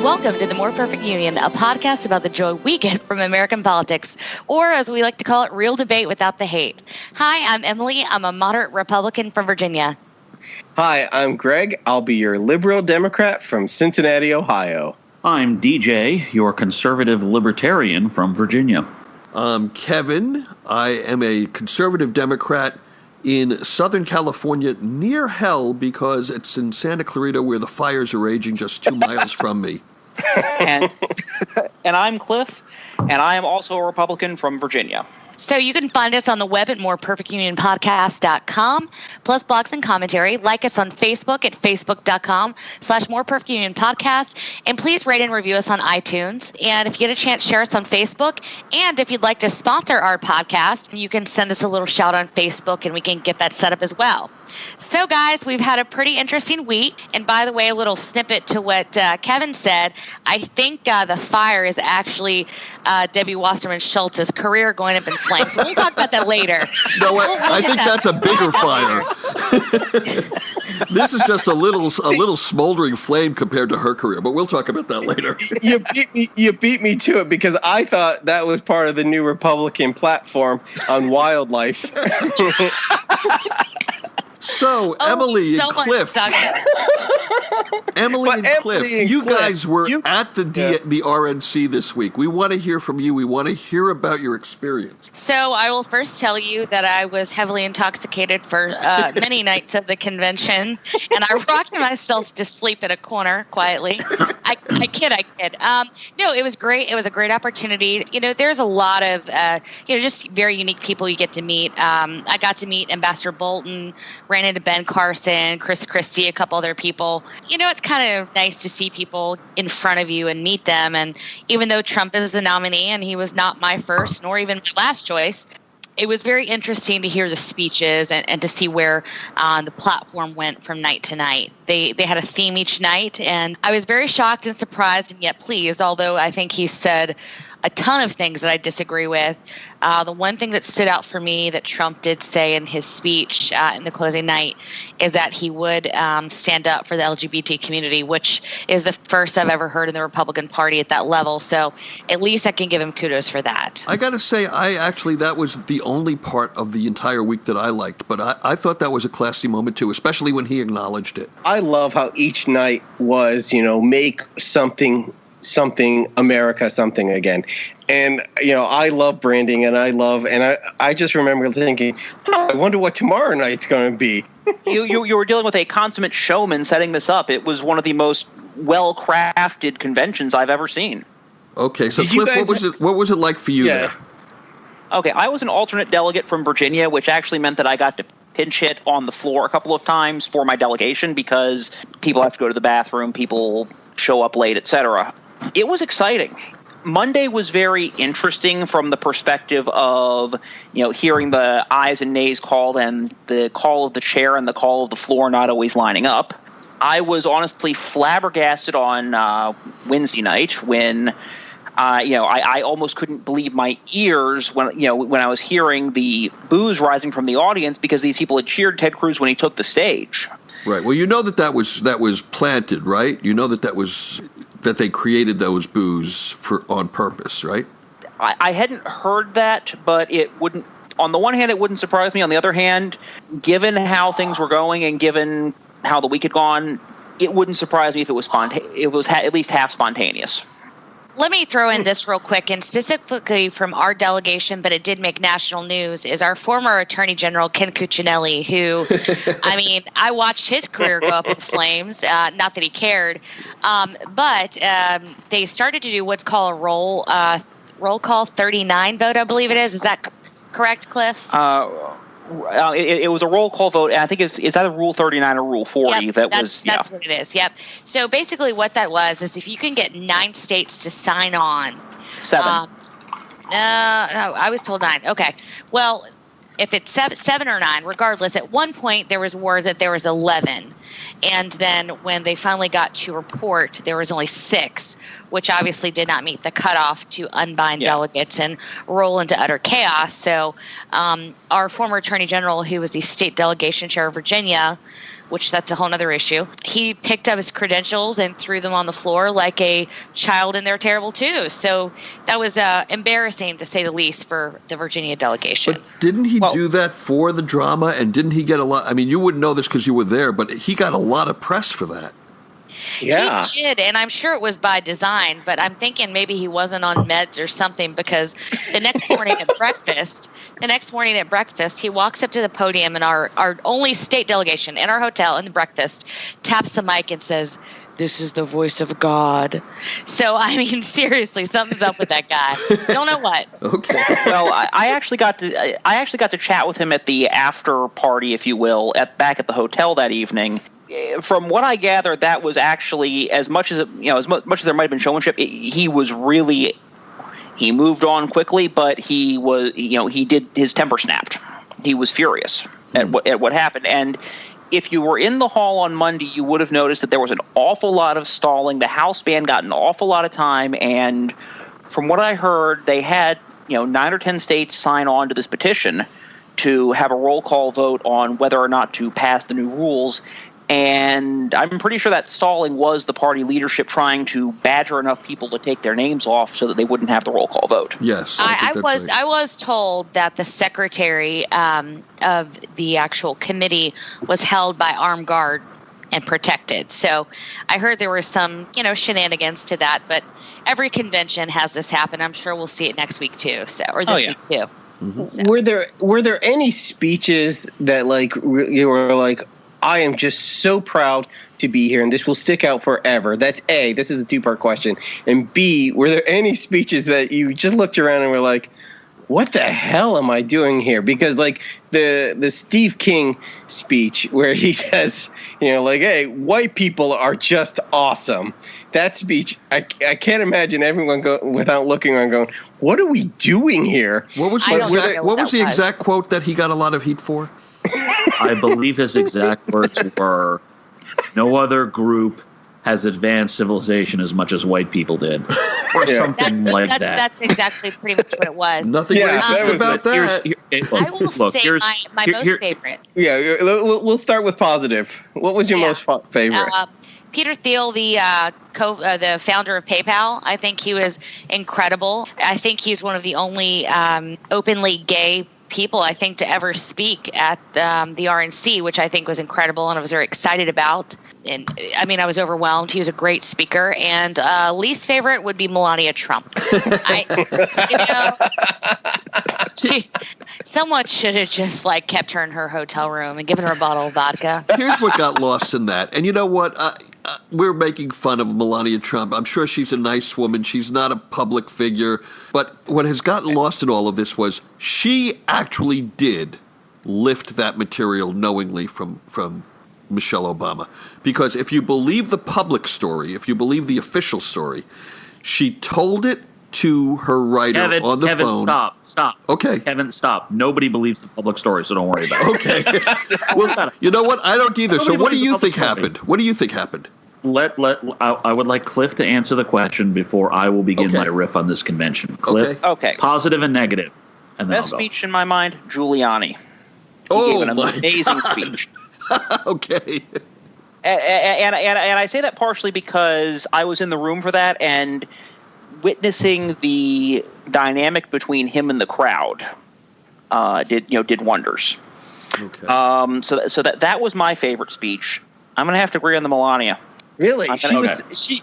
Welcome to the More Perfect Union, a podcast about the joy we get from American politics, or as we like to call it, real debate without the hate. Hi, I'm Emily. I'm a moderate Republican from Virginia. Hi, I'm Greg. I'll be your liberal Democrat from Cincinnati, Ohio. I'm DJ, your conservative libertarian from Virginia. I'm Kevin. I am a conservative Democrat in Southern California, near hell, because it's in Santa Clarita where the fires are raging just 2 miles from me. And I'm Cliff, and I am also a Republican from Virginia. So you can find us on the web at moreperfectunionpodcast.com, plus blogs and commentary. Like us on Facebook at facebook.com/moreperfectunionpodcast. And please rate and review us on iTunes. And if you get a chance, share us on Facebook. And if you'd like to sponsor our podcast, you can send us a little shout on Facebook, and we can get that set up as well. So, guys, we've had a pretty interesting week. And by the way, a little snippet to what Kevin said. I think the fire is actually Debbie Wasserman Schultz's career going up in flames. So we'll talk about that later. No, I think that's a bigger fire. This is just a little smoldering flame compared to her career, but we'll talk about that later. You beat me to it because I thought that was part of the new Republican platform on wildlife. So, Emily and Cliff, you guys were at the RNC this week. We want to hear from you. We want to hear about your experience. So I will first tell you that I was heavily intoxicated for many nights of the convention, and I rocked myself to sleep in a corner quietly. I kid. No, it was great. It was a great opportunity. You know, there's a lot of, just very unique people you get to meet. I got to meet Ambassador Bolton, ran into Ben Carson, Chris Christie, a couple other people. You know, it's kind of nice to see people in front of you and meet them. And even though Trump is the nominee and he was not my first nor even my last choice, it was very interesting to hear the speeches and to see where the platform went from night to night. They had a theme each night, and I was very shocked and surprised and yet pleased, although I think he said a ton of things that I disagree with. The one thing that stood out for me that Trump did say in his speech in the closing night is that he would stand up for the LGBT community, which is the first I've ever heard in the Republican Party at that level. So at least I can give him kudos for that. I got to say, that was the only part of the entire week that I liked, but I thought that was a classy moment too, especially when he acknowledged it. I love how each night was, make something America something again. And, I love branding, and I just remember thinking, I wonder what tomorrow night's going to be. You were dealing with a consummate showman setting this up. It was one of the most well-crafted conventions I've ever seen. Okay, so Cliff, what was it like for you there? Okay, I was an alternate delegate from Virginia, which actually meant that I got to pinch hit on the floor a couple of times for my delegation because people have to go to the bathroom, people show up late, etc. It was exciting. Monday was very interesting from the perspective of, hearing the ayes and nays called and the call of the chair and the call of the floor not always lining up. I was honestly flabbergasted on Wednesday night when, I almost couldn't believe my ears when I was hearing the boos rising from the audience because these people had cheered Ted Cruz when he took the stage. Right. Well, that was planted, right? That they created those boos on purpose, right? I hadn't heard that, but it wouldn't. On the one hand, it wouldn't surprise me. On the other hand, given how things were going and given how the week had gone, it wouldn't surprise me if it was at least half spontaneous. Let me throw in this real quick, and specifically from our delegation, but it did make national news, is our former Attorney General, Ken Cuccinelli, who, I watched his career go up in flames, not that he cared, but they started to do what's called a roll call 39 vote, I believe it is. Is that correct, Cliff? It was a roll call vote, and I think it's either Rule 39 or Rule 40. Yep, that's what it is, yep. So basically what that was is if you can get 9 states to sign on. 7. No, I was told 9. Okay. Well, if it's 7 or 9, regardless, at one point there was word that there was 11. And then when they finally got to report, there was only 6, which obviously did not meet the cutoff to unbind delegates and roll into utter chaos. So our former Attorney General, who was the state delegation chair of Virginia, which that's a whole other issue, he picked up his credentials and threw them on the floor like a child in their terrible twos. So that was embarrassing, to say the least, for the Virginia delegation. But didn't he do that for the drama? And didn't he get a lot? I mean, you wouldn't know this because you were there, but he got a lot of press for that. Yeah. He did, and I'm sure it was by design, but I'm thinking maybe he wasn't on meds or something, because the next morning at breakfast, he walks up to the podium, and our only state delegation in our hotel in the breakfast taps the mic and says, "This is the voice of God." So, I mean, seriously, something's up with that guy. Don't know what. Okay. Well, I actually got to chat with him at the after party, if you will, back at the hotel that evening. From what I gather, that was actually, as much as as much as there might have been showmanship, he moved on quickly, but his temper snapped. He was furious at what happened. And if you were in the hall on Monday, you would have noticed that there was an awful lot of stalling. The House band got an awful lot of time, and from what I heard, they had 9 or 10 states sign on to this petition to have a roll call vote on whether or not to pass the new rules. And I'm pretty sure that stalling was the party leadership trying to badger enough people to take their names off so that they wouldn't have the roll call vote. Yes, I was told that the secretary of the actual committee was held by armed guard and protected. So I heard there were some, shenanigans to that. But every convention has this happen. I'm sure we'll see it next week too. Or this week too. Mm-hmm. So. Were there any speeches that you were like, I am just so proud to be here, and this will stick out forever? That's A. This is a 2-part question. And B, were there any speeches that you just looked around and were like, what the hell am I doing here? Because the Steve King speech where he says, hey, white people are just awesome. That speech, I can't imagine everyone without looking around going, what are we doing here? What was the exact quote that he got a lot of heat for? I believe his exact words were, "No other group has advanced civilization as much as white people did," or something like that. That's exactly pretty much what it was. Nothing racist about that. I will say my most favorite. Yeah, we'll start with positive. What was your most favorite? Peter Thiel, the founder of PayPal. I think he was incredible. I think he's one of the only openly gay people, I think, to ever speak at the RNC, which I think was incredible and I was very excited about. And I mean, I was overwhelmed. He was a great speaker. And least favorite would be Melania Trump. Someone should have just kept her in her hotel room and given her a bottle of vodka. Here's what got lost in that. And you know what? We're making fun of Melania Trump. I'm sure she's a nice woman. She's not a public figure. But what has gotten lost in all of this was she actually did lift that material knowingly from Michelle Obama. Because if you believe the public story, if you believe the official story, she told it to her writer on the phone. Stop. Okay. Kevin, stop. Nobody believes the public story, so don't worry about it. Okay. Well, you know what? I don't either. So what do you think happened? What do you think happened? I would like Cliff to answer the question before I will begin my riff on this convention. Cliff, okay. Positive and negative. And then best speech in my mind, Giuliani. He gave an amazing speech. Okay. And I say that partially because I was in the room for that, and witnessing the dynamic between him and the crowd did wonders. Okay. So that was my favorite speech. I'm gonna have to agree on the Melania. Really? She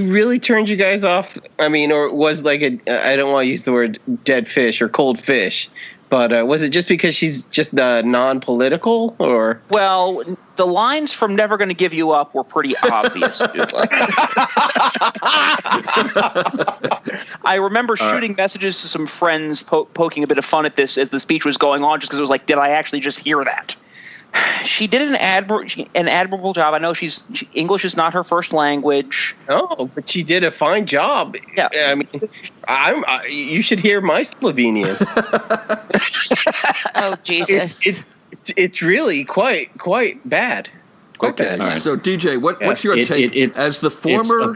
really turned you guys off? I mean, or was I don't want to use the word dead fish or cold fish, but was it just because she's just non-political, or? Well, the lines from Never Gonna Give You Up were pretty obvious. I remember shooting messages to some friends poking a bit of fun at this as the speech was going on, just because it was like, did I actually just hear that? She did an admirable job. I know English is not her first language. Oh, but she did a fine job. Yeah, I mean, you should hear my Slovenian. Oh, Jesus! it's really quite bad. Okay, All right. so DJ, what's your take as the former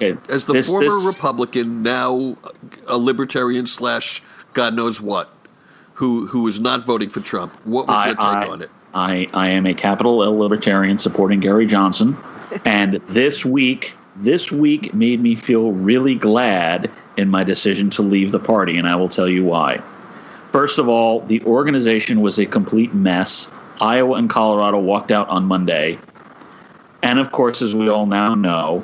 Republican, now a libertarian / God knows what, who is not voting for Trump? What was your take on it? I am a capital L libertarian supporting Gary Johnson, and this week made me feel really glad in my decision to leave the party, and I will tell you why. First of all, the organization was a complete mess. Iowa and Colorado walked out on Monday. And, of course, as we all now know,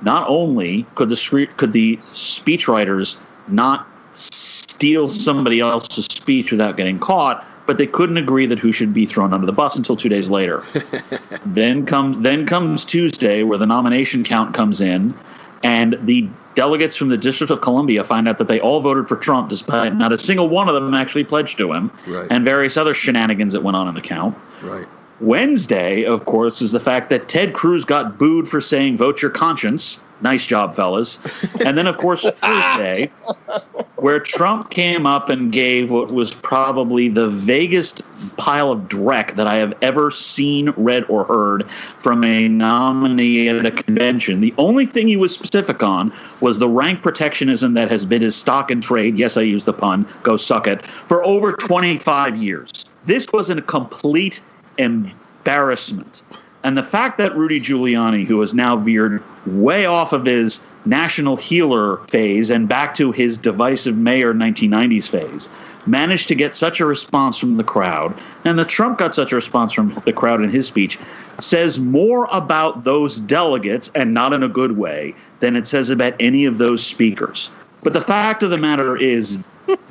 not only could the speechwriters not steal somebody else's speech without getting caught, but they couldn't agree that who should be thrown under the bus until 2 days later. Then comes Tuesday, where the nomination count comes in, and the delegates from the District of Columbia find out that they all voted for Trump, despite not a single one of them actually pledged to him, and various other shenanigans that went on in the count. Right. Wednesday, of course, is the fact that Ted Cruz got booed for saying, "Vote your conscience." Nice job, fellas. And then, of course, Thursday, where Trump came up and gave what was probably the vaguest pile of dreck that I have ever seen, read, or heard from a nominee at a convention. The only thing he was specific on was the rank protectionism that has been his stock in trade. Yes, I used the pun. Go suck it. For over 25 years. This was a complete embarrassment. And the fact that Rudy Giuliani, who has now veered way off of his national healer phase and back to his divisive mayor 1990s phase, managed to get such a response from the crowd, and that Trump got such a response from the crowd in his speech, says more about those delegates, and not in a good way, than it says about any of those speakers. But the fact of the matter is,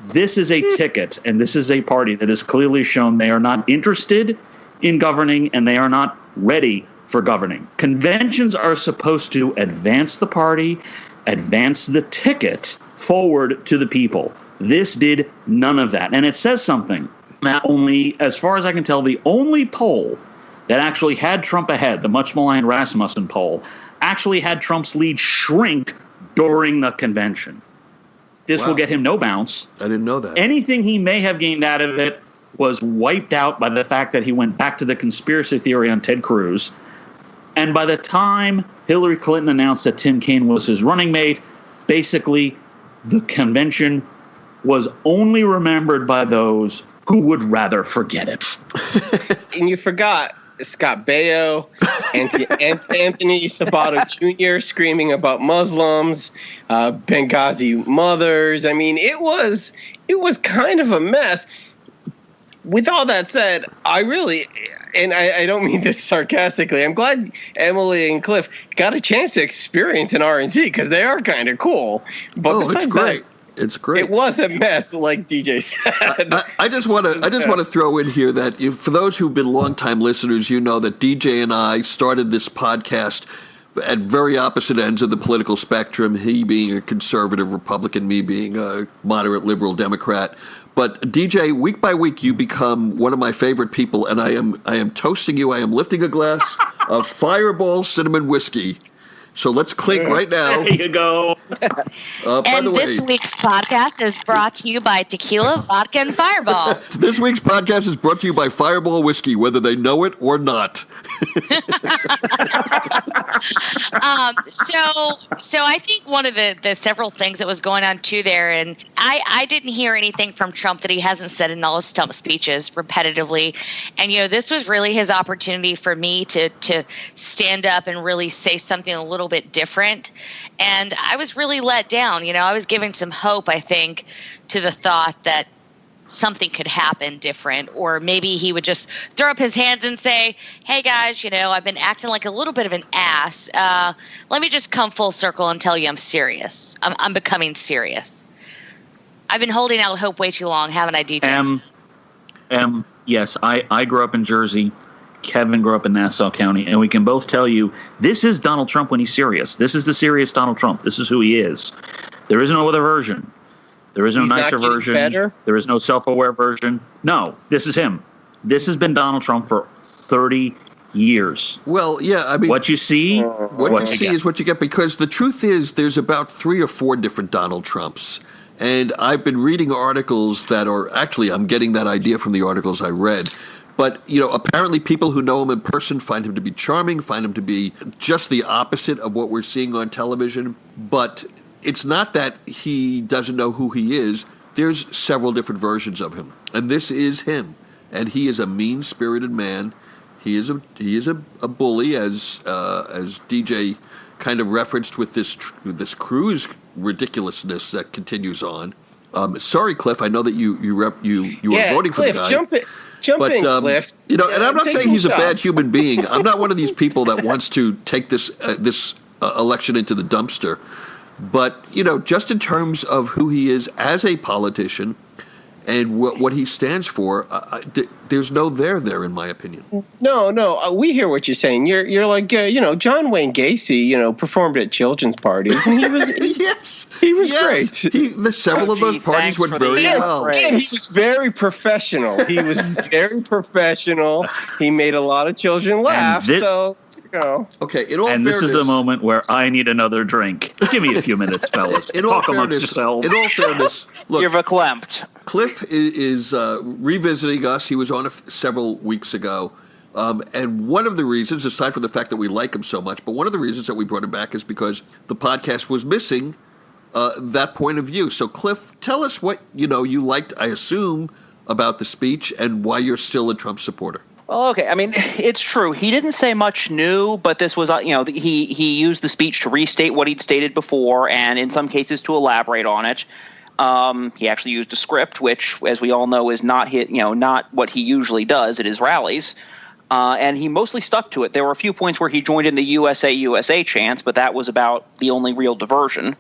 this is a ticket, and this is a party that has clearly shown they are not interested in governing, and they are not ready for governing. Conventions are supposed to advance the party, advance the ticket forward to the people. This did none of that. And it says something. Not only, as far as I can tell, the only poll that actually had Trump ahead, the much maligned Rasmussen poll, actually had Trump's lead shrink during the convention. This will get him no bounce. I didn't know that. Anything he may have gained out of it was wiped out by the fact that he went back to the conspiracy theory on Ted Cruz. And by the time Hillary Clinton announced that Tim Kaine was his running mate, basically the convention was only remembered by those who would rather forget it. And you forgot Scott Baio, Anthony Sabato Jr. screaming about Muslims, Benghazi mothers. I mean, it was kind of a mess. With all that said, I really, and I don't mean this sarcastically, I'm glad Emily and Cliff got a chance to experience an RNC because they are kind of cool. But it's great. It's great. It was a mess, like DJ said. I just want to throw in here that for those who've been longtime listeners, you know that DJ and I started this podcast at very opposite ends of the political spectrum. He being a conservative Republican, me being a moderate liberal Democrat. But DJ, week by week, you become one of my favorite people, and I am toasting you. I am lifting a glass of Fireball cinnamon whiskey. So let's clink right now. There you go. And this week's podcast is brought to you by Tequila, Vodka, and Fireball. This week's podcast is brought to you by Fireball Whiskey, whether they know it or not. So I think one of the several things that was going on too there, and I didn't hear anything from Trump that he hasn't said in all his stump speeches repetitively. And, this was really his opportunity for me to stand up and really say something a little bit different. And I was really let down. I was giving some hope, I think, to the thought that something could happen different, or maybe he would just throw up his hands and say, hey guys, I've been acting like a little bit of an ass. Let me just come full circle and tell you I'm serious. I'm becoming serious. I've been holding out hope way too long, haven't I, DJ? Yes, I grew up in Jersey. Kevin grew up in Nassau County, and we can both tell you this is Donald Trump when he's serious. This is the serious Donald Trump. This is who he is. There is no other version. There is no nicer version. Better? There is no self-aware version. No, this is him. This has been Donald Trump for 30 years. Well, yeah, I mean, what you see, is what you get, because the truth is there's about 3 or 4 different Donald Trumps. And I've been reading articles that are actually, I'm getting that idea from the articles I read, But, apparently people who know him in person find him to be charming, find him to be just the opposite of what we're seeing on television. But it's not that he doesn't know who he is. There's several different versions of him. And this is him. And he is a mean-spirited man. He is a bully, as DJ kind of referenced with this cruise ridiculousness that continues on. Sorry, Cliff, I know that you are voting for Cliff, the guy. Jump in, Cliff. And I'm not saying he's a bad human being. I'm not one of these people that wants to take this election into the dumpster. But, just in terms of who he is as a politician and what he stands for, there's no there in my opinion. No, we hear what you're saying. You're like, John Wayne Gacy, performed at children's parties, and he was he was great. Several of those parties went very well. And he was very professional. He made a lot of children laugh. Okay, this is the moment where I need another drink. Give me a few minutes, fellas. Talk amongst yourselves. In all fairness, look, you're verklempt. Cliff is revisiting us. He was on several weeks ago. And one of the reasons, aside from the fact that we like him so much, but one of the reasons that we brought him back is because the podcast was missing that point of view. So, Cliff, tell us what you liked, I assume, about the speech and why you're still a Trump supporter. Well, okay. I mean, it's true. He didn't say much new, but this was, he used the speech to restate what he'd stated before, and in some cases to elaborate on it. He actually used a script, which, as we all know, is not not what he usually does at his rallies. And he mostly stuck to it. There were a few points where he joined in the USA chants, but that was about the only real diversion.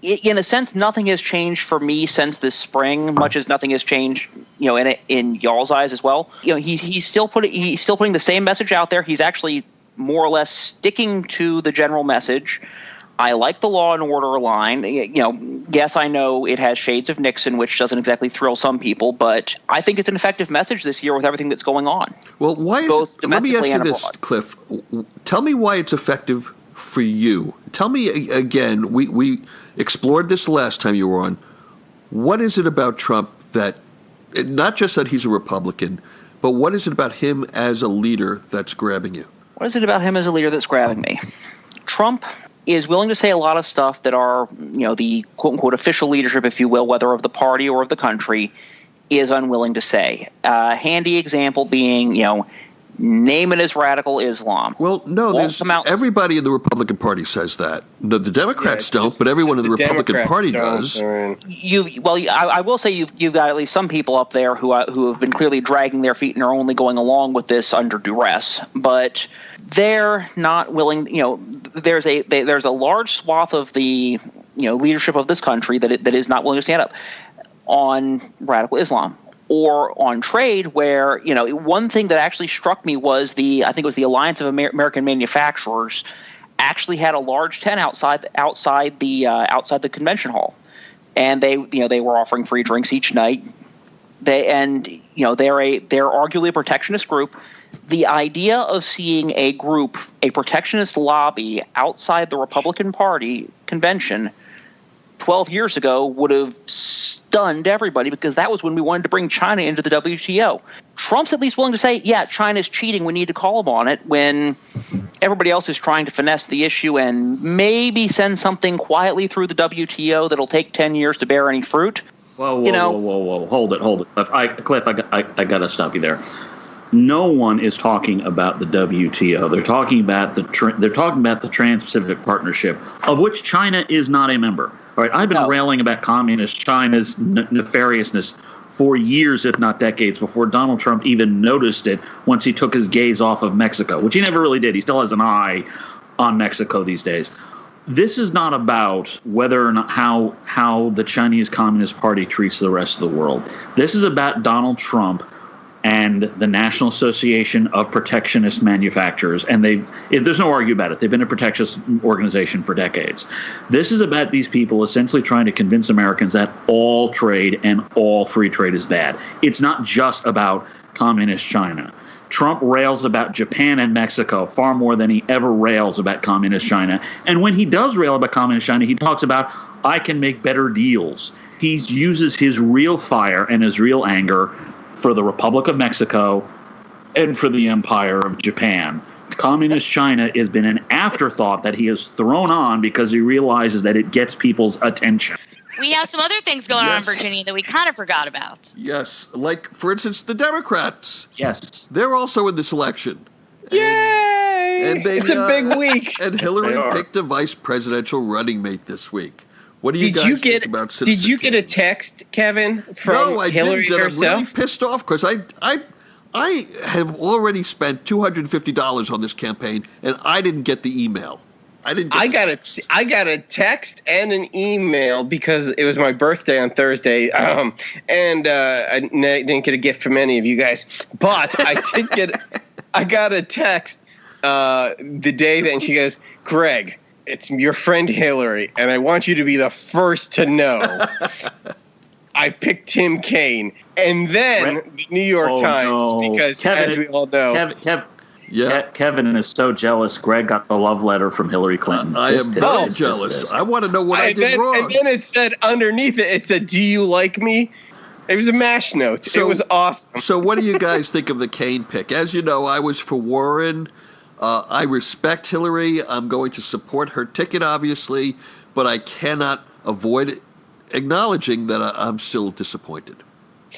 In a sense, nothing has changed for me since this spring, much as nothing has changed, in y'all's eyes as well. He's still putting the same message out there. He's actually more or less sticking to the general message. I like the law and order line. Yes, I know it has shades of Nixon, which doesn't exactly thrill some people, but I think it's an effective message this year with everything that's going on. Well, why is it? Let me ask you this, Cliff. Tell me why it's effective for you. Tell me again. We explored this last time you were on. What is it about Trump that, not just that he's a Republican, but what is it about him as a leader that's grabbing you? What is it about him as a leader that's grabbing me? Trump is willing to say a lot of stuff that are, the quote-unquote official leadership, if you will, whether of the party or of the country, is unwilling to say. Handy example being, name it as radical Islam. Well, no, everybody in the Republican Party says that. No, the Democrats don't, but everyone in the Republican Party does. I will say you've got at least some people up there who have been clearly dragging their feet and are only going along with this under duress. But they're not willing. There's a large swath of the leadership of this country that is not willing to stand up on radical Islam. Or on trade, where one thing that actually struck me was I think it was the Alliance of American Manufacturers actually had a large tent outside the convention hall, and they were offering free drinks each night. They're arguably a protectionist group. The idea of seeing a protectionist lobby outside the Republican Party convention 12 years ago would have stunned everybody, because that was when we wanted to bring China into the WTO. Trump's at least willing to say, yeah, China's cheating, we need to call them on it, when everybody else is trying to finesse the issue and maybe send something quietly through the WTO that'll take 10 years to bear any fruit. Whoa. Hold it. Cliff, I got to stop you there. No one is talking about the WTO. They're talking about the Trans-Pacific Partnership, of which China is not a member. All right, I've been railing about communist China's nefariousness for years, if not decades, before Donald Trump even noticed it once he took his gaze off of Mexico, which he never really did. He still has an eye on Mexico these days. This is not about whether or not how the Chinese Communist Party treats the rest of the world. This is about Donald Trump and the National Association of Protectionist Manufacturers, and there's no argument about it. They've been a protectionist organization for decades. This is about these people essentially trying to convince Americans that all trade and all free trade is bad. It's not just about communist China. Trump rails about Japan and Mexico far more than he ever rails about communist China. And when he does rail about communist China, he talks about, I can make better deals. He uses his real fire and his real anger for the Republic of Mexico and for the Empire of Japan. Communist China has been an afterthought that he has thrown on because he realizes that it gets people's attention. We have some other things going on in Virginia that we kind of forgot about. Yes, like, for instance, the Democrats. Yes. They're also in this election. Yay! And they, it's a big week. And Hillary picked a vice presidential running mate this week. What do you guys think about Citizen Did you get a Kane? text, Kevin, from Hillary didn't. herself? I'm really pissed off because I have already spent $250 on this campaign, and I didn't get the email. I got a text and an email because it was my birthday on Thursday, and I didn't get a gift from any of you guys. But I got a text the day that, and she goes, "Greg, it's your friend Hillary, and I want you to be the first to know." I picked Tim Kaine, and then the New York Times, because Kevin, as we all know, Kevin is so jealous. Greg got the love letter from Hillary Clinton. I am very jealous. I want to know what I did wrong. And then it said underneath it said, "Do you like me?" It was a mash note. It was awesome. So what do you guys think of the Kaine pick? As you know, I was for Warren. I respect Hillary. I'm going to support her ticket, obviously, but I cannot avoid acknowledging that I'm still disappointed.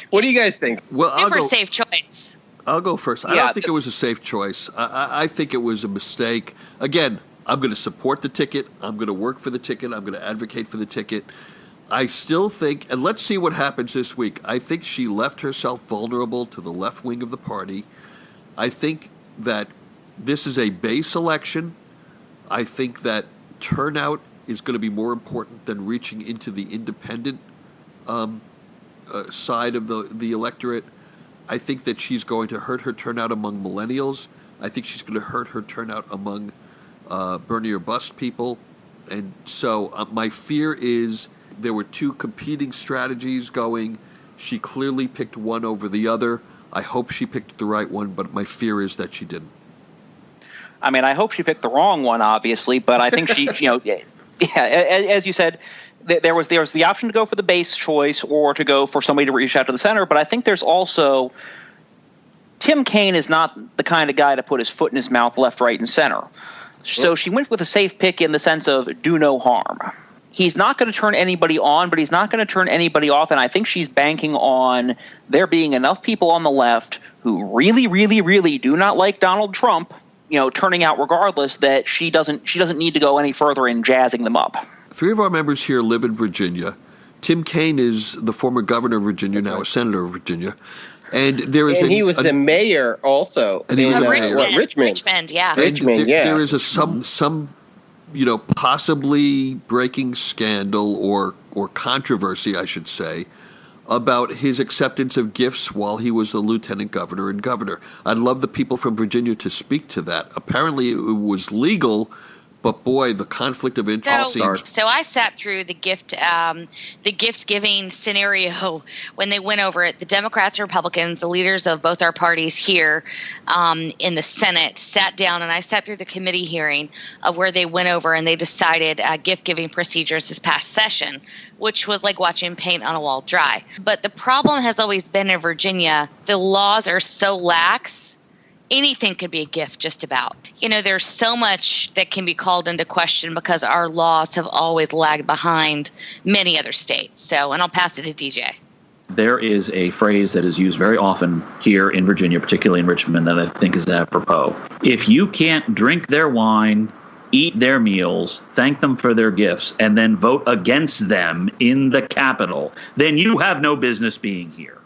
What do you guys think? Well, Super safe choice. I'll go first. I don't think it was a safe choice. I think it was a mistake. Again, I'm going to support the ticket. I'm going to work for the ticket. I'm going to advocate for the ticket. I still think, and let's see what happens this week, I think she left herself vulnerable to the left wing of the party. I think that this is a base election. I think that turnout is going to be more important than reaching into the independent side of the electorate. I think that she's going to hurt her turnout among millennials. I think she's going to hurt her turnout among Bernie or bust people. And so my fear is there were two competing strategies going. She clearly picked one over the other. I hope she picked the right one, but my fear is that she didn't. I mean, I hope she picked the wrong one, obviously, but I think she, as you said, there was the option to go for the base choice or to go for somebody to reach out to the center. But I think there's also Tim Kaine is not the kind of guy to put his foot in his mouth left, right, and center. So she went with a safe pick in the sense of do no harm. He's not going to turn anybody on, but he's not going to turn anybody off. And I think she's banking on there being enough people on the left who really, really, really do not like Donald Trump, turning out regardless, that she doesn't need to go any further in jazzing them up. Three of our members here live in Virginia. Tim Kaine is the former governor of Virginia, now a senator of Virginia. And he was the mayor also in Richmond. Richmond, yeah. There is some possibly breaking scandal or controversy, I should say, about his acceptance of gifts while he was the lieutenant governor and governor. I'd love the people from Virginia to speak to that. Apparently it was legal, but boy, the conflict of interest seems... So I sat through the gift giving scenario when they went over it. The Democrats and Republicans, the leaders of both our parties here in the Senate, sat down, and I sat through the committee hearing of where they went over and they decided gift giving procedures this past session, which was like watching paint on a wall dry. But the problem has always been in Virginia, the laws are so lax. Anything could be a gift, just about. There's so much that can be called into question because our laws have always lagged behind many other states. So, and I'll pass it to DJ. There is a phrase that is used very often here in Virginia, particularly in Richmond, that I think is apropos. If you can't drink their wine, eat their meals, thank them for their gifts, and then vote against them in the Capitol, then you have no business being here.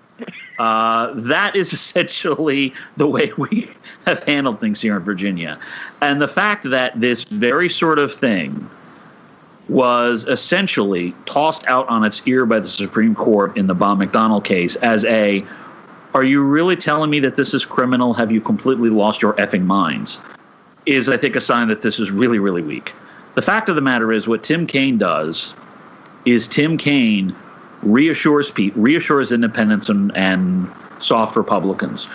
That is essentially the way we have handled things here in Virginia. And the fact that this very sort of thing was essentially tossed out on its ear by the Supreme Court in the Bob McDonnell case as are you really telling me that this is criminal? Have you completely lost your effing minds? Is, I think, a sign that this is really, really weak. The fact of the matter is what Tim Kaine does is Tim Kaine reassures independents and soft Republicans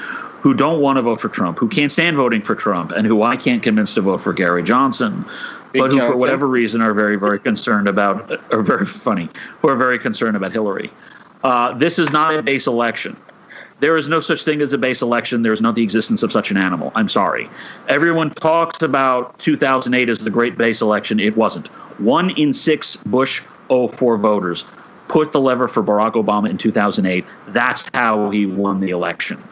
who don't want to vote for Trump, who can't stand voting for Trump, and who I can't convince to vote for Gary Johnson, but who for whatever reason are very, very concerned about, who are very concerned about Hillary. This is not a base election. There is no such thing as a base election. There is not the existence of such an animal. I'm sorry. Everyone talks about 2008 as the great base election. It wasn't. 1 in 6 Bush 04 voters put the lever for Barack Obama in 2008. That's how he won the election.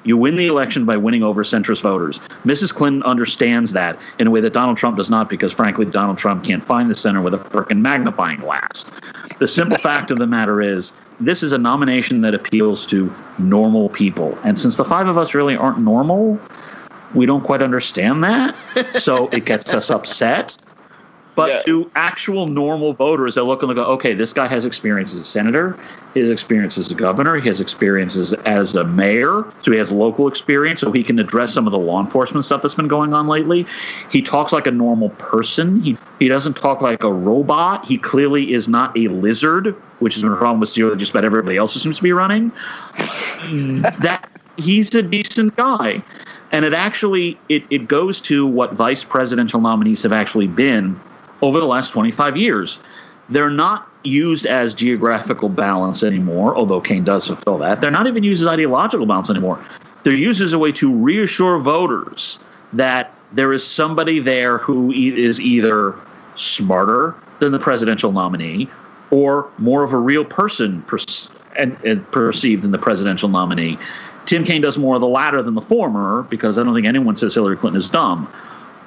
You win the election by winning over centrist voters. Mrs. Clinton understands that in a way that Donald Trump does not, because, frankly, Donald Trump can't find the center with a frickin' magnifying glass. The simple fact of the matter is, this is a nomination that appeals to normal people. And since the 5 of us really aren't normal, we don't quite understand that. So it gets us upset. But to actual normal voters, they look and go, okay, this guy has experience as a senator, his experience as a governor, he has experiences as a mayor, so he has local experience, so he can address some of the law enforcement stuff that's been going on lately. He talks like a normal person. He doesn't talk like a robot. He clearly is not a lizard, which is a problem with Thiel that just about everybody else seems to be running. That he's a decent guy. And it goes to what vice presidential nominees have actually been over the last 25 years. They're not used as geographical balance anymore, although Kane does fulfill that. They're not even used as ideological balance anymore. They're used as a way to reassure voters that there is somebody there who is either smarter than the presidential nominee or more of a real person and perceived than the presidential nominee. Tim Kaine does more of the latter than the former, because I don't think anyone says Hillary Clinton is dumb.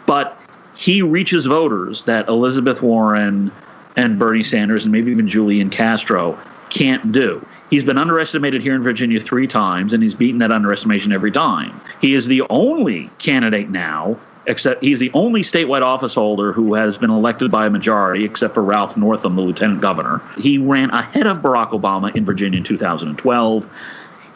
But he reaches voters that Elizabeth Warren and Bernie Sanders and maybe even Julian Castro can't do. He's been underestimated here in Virginia 3 times, and he's beaten that underestimation every time. He is the only candidate now, except he's the only statewide office holder who has been elected by a majority, except for Ralph Northam, the lieutenant governor. He ran ahead of Barack Obama in Virginia in 2012.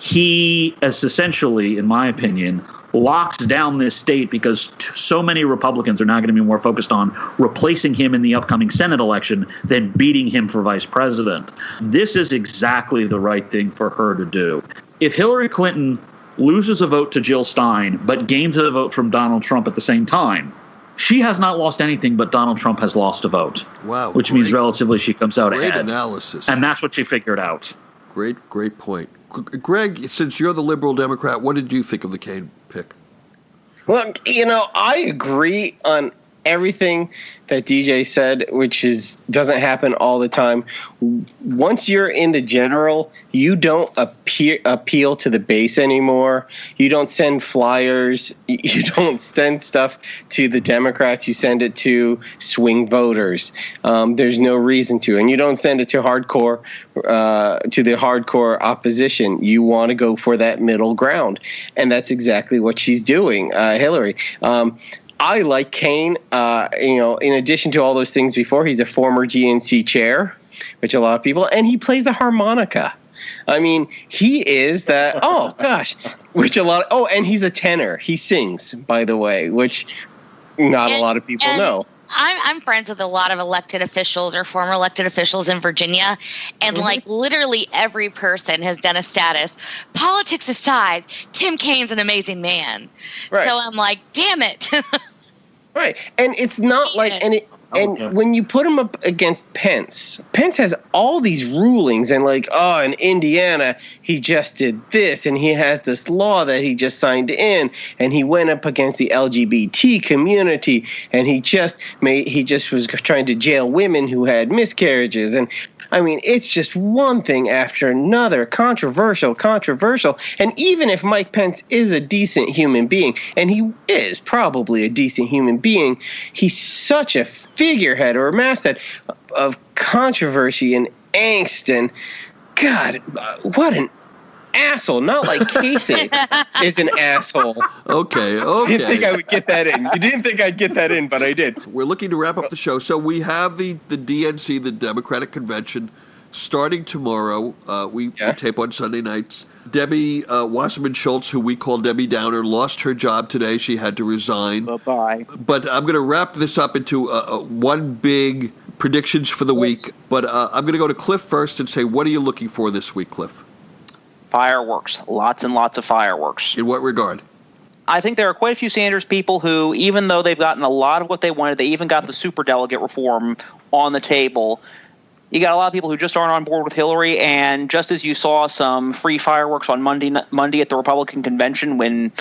He is essentially, in my opinion, locks down this state because so many Republicans are now going to be more focused on replacing him in the upcoming Senate election than beating him for vice president. This is exactly the right thing for her to do. If Hillary Clinton loses a vote to Jill Stein but gains a vote from Donald Trump at the same time, she has not lost anything, but Donald Trump has lost a vote. Wow. Which means relatively she comes out ahead. Great analysis. And that's what she figured out. Great point. Greg, since you're the liberal Democrat, what did you think of the Kaine pick? Well, I agree on everything that DJ said, which doesn't happen all the time. Once you're in the general, you don't appeal to the base anymore. You don't send flyers. You don't send stuff to the Democrats. You send it to swing voters. There's no reason to. And you don't send it to the hardcore opposition. You want to go for that middle ground. And that's exactly what she's doing, Hillary. I like Kaine. In addition to all those things before, he's a former GNC chair, which a lot of people, and he plays a harmonica. I mean, he is that. Oh gosh, which a lot. And he's a tenor. He sings, by the way, which not a lot of people know. I'm friends with a lot of elected officials or former elected officials in Virginia, and literally every person has done a status. Politics aside, Tim Kaine's an amazing man. Right. So I'm like, damn it. Right. And it's not when you put him up against Pence has all these rulings and in Indiana, he just did this and he has this law that he just signed in and he went up against the LGBT community and he just was trying to jail women who had miscarriages. And I mean, it's just one thing after another, controversial. And even if Mike Pence is a decent human being, and he is probably a decent human being, he's such a figurehead or a masthead of controversy and angst. And God, what an asshole. Not like Kasich is an asshole. Okay. I didn't think I would get that in. You didn't think I'd get that in, but I did. We're looking to wrap up the show. So we have the DNC, the Democratic Convention, starting tomorrow. We tape on Sunday nights. Debbie Wasserman Schultz, who we call Debbie Downer, lost her job today. She had to resign. Bye-bye. But I'm going to wrap this up into one big predictions for the week. But I'm going to go to Cliff first and say, what are you looking for this week, Cliff? Fireworks. Lots and lots of fireworks. In what regard? I think there are quite a few Sanders people who, even though they've gotten a lot of what they wanted, they even got the superdelegate reform on the table, You got a lot of people who just aren't on board with Hillary, and just as you saw some free fireworks on Monday at the Republican convention when,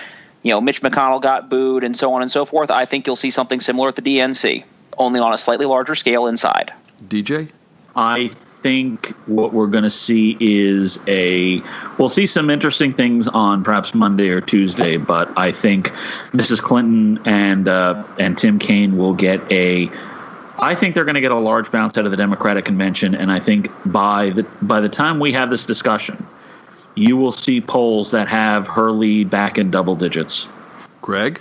Mitch McConnell got booed and so on and so forth, I think you'll see something similar at the DNC, only on a slightly larger scale inside. DJ? I think what we're going to see is we'll see some interesting things on perhaps Monday or Tuesday, but I think Mrs. Clinton and Tim Kaine will get I think they're going to get a large bounce out of the Democratic convention, and I think by the time we have this discussion, you will see polls that have her lead back in double digits. Greg?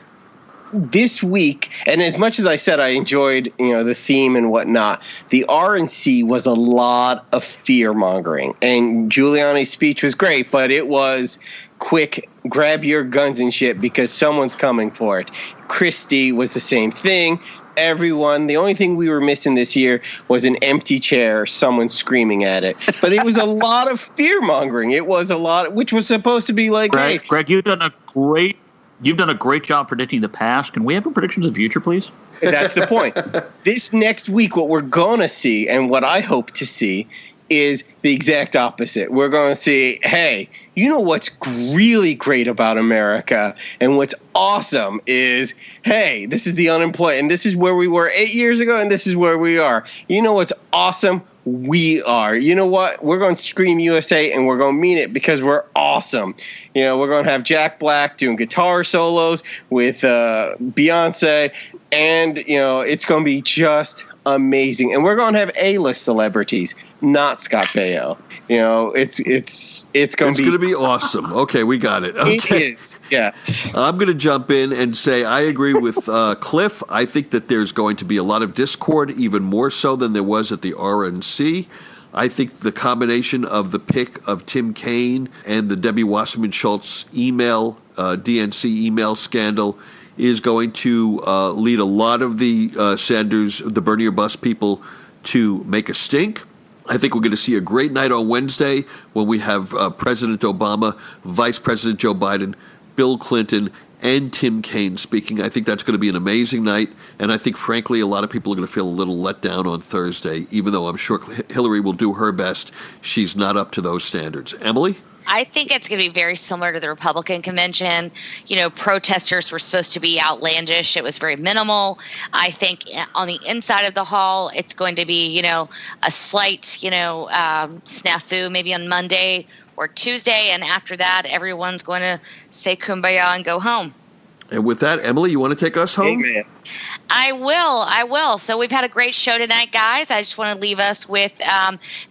This week, and as much as I said I enjoyed, the theme and whatnot, the RNC was a lot of fear mongering, and Giuliani's speech was great, but it was quick, grab your guns and shit because someone's coming for it. Christie was the same thing. Everyone, the only thing we were missing this year was an empty chair, someone screaming at it. But it was a lot of fear mongering. It was a lot, which was supposed to be like, Greg, hey, Greg, you've done a great job predicting the past. Can we have a prediction of the future, please? That's the point. This next week, what we're going to see, and what I hope to see, is the exact opposite. We're going to see, hey, what's really great about America and what's awesome is, hey, this is the unemployed, and this is where we were 8 years ago, and this is where we are. What's awesome? We are. You know what? We're going to scream USA, and we're going to mean it because we're awesome. We're going to have Jack Black doing guitar solos with Beyonce, and, it's going to be just amazing. And we're going to have A-list celebrities, not Scott Baio. It's going to be awesome. Okay, we got it. Okay. It is. Yeah. I'm going to jump in and say I agree with Cliff. I think that there's going to be a lot of discord, even more so than there was at the RNC. I think the combination of the pick of Tim Kaine and the Debbie Wasserman Schultz DNC email scandal is going to lead a lot of the Sanders, the Bernie or Bust people to make a stink. I think we're going to see a great night on Wednesday when we have President Obama, Vice President Joe Biden, Bill Clinton, and Tim Kaine speaking. I think that's going to be an amazing night, and I think, frankly, a lot of people are going to feel a little let down on Thursday, even though I'm sure Hillary will do her best. She's not up to those standards. Emily? I think it's going to be very similar to the Republican convention. Protesters were supposed to be outlandish. It was very minimal. I think on the inside of the hall, it's going to be, a slight, snafu maybe on Monday or Tuesday. And after that, everyone's going to say kumbaya and go home. And with that, Emily, you want to take us home? Amen. I will. So we've had a great show tonight, guys. I just want to leave us with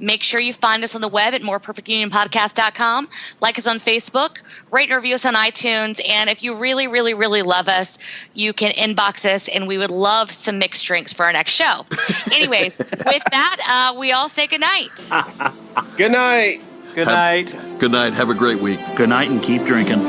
make sure you find us on the web at moreperfectunionpodcast.com. Like us on Facebook. Rate and review us on iTunes. And if you really, really, really love us, you can inbox us, and we would love some mixed drinks for our next show. Anyways, with that, we all say good night. Good night. Good night. Good night. Have a great week. Good night and keep drinking.